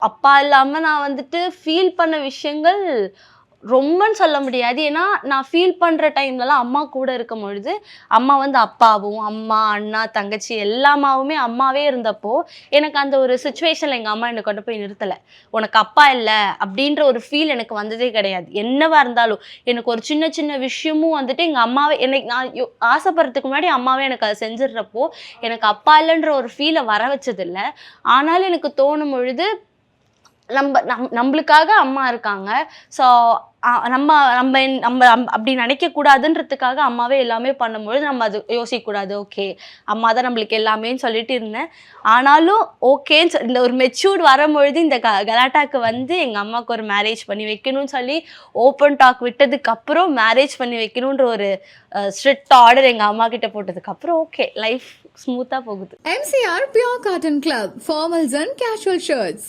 அப்பா இல்லாம நான் வந்துட்டு ஃபீல் பண்ண விஷயங்கள் ரொம்பன்னு சொல்ல முடியாது. ஏன்னா, நான் ஃபீல் பண்ற டைம்லலாம் அம்மா கூட இருக்கும்பொழுது, அம்மா வந்து அப்பாவும், அம்மா, அண்ணா, தங்கச்சி எல்லாமாவுமே அம்மாவே இருந்தப்போ, எனக்கு அந்த ஒரு சிச்சுவேஷன்ல எங்க அம்மா என்ன கொண்டு போய் நிறுத்தல. "உனக்கு அப்பா இல்ல" அப்படின்ற ஒரு ஃபீல் எனக்கு வந்ததே கிடையாது. என்னவா இருந்தாலும், எனக்கு ஒரு சின்ன சின்ன விஷயமும் வந்துட்டு எங்க அம்மாவே என்னைக்கு நான் ஆசைப்படுறதுக்கு முன்னாடி அம்மாவே எனக்கு அத செஞ்சுடுறப்போ, எனக்கு அப்பா இல்லன்ற ஒரு ஃபீல வர வச்சதில்ல. ஆனாலும் எனக்கு தோணும் பொழுது நம்பளுக்காக அம்மா இருக்காங்க. ஸோ நம்ம நம்ம நம்ம அப்படி நினைக்கக்கூடாதுன்றதுக்காக அம்மாவே எல்லாமே பண்ணும்பொழுது, நம்ம அது யோசிக்கக்கூடாது. ஓகே, அம்மா தான் நம்மளுக்கு எல்லாமேன்னு சொல்லிட்டு இருந்தேன். ஆனாலும் ஓகேன்னு இந்த ஒரு மெச்சூர்ட் வரும்பொழுது இந்த கலாட்டாக்கு வந்து எங்க அம்மாவுக்கு ஒரு மேரேஜ் பண்ணி வைக்கணும்னு சொல்லி ஓப்பன் டாக் விட்டதுக்கப்புறம் மேரேஜ் பண்ணி வைக்கணுன்ற ஒரு ஸ்ட்ரிக்ட் ஆர்டர் எங்க அம்மா கிட்ட போட்டதுக்கப்புறம் ஓகே, லைஃப் ஸ்மூத்தா போகுது. MCR Pure Cotton Club, formals and casual shirts.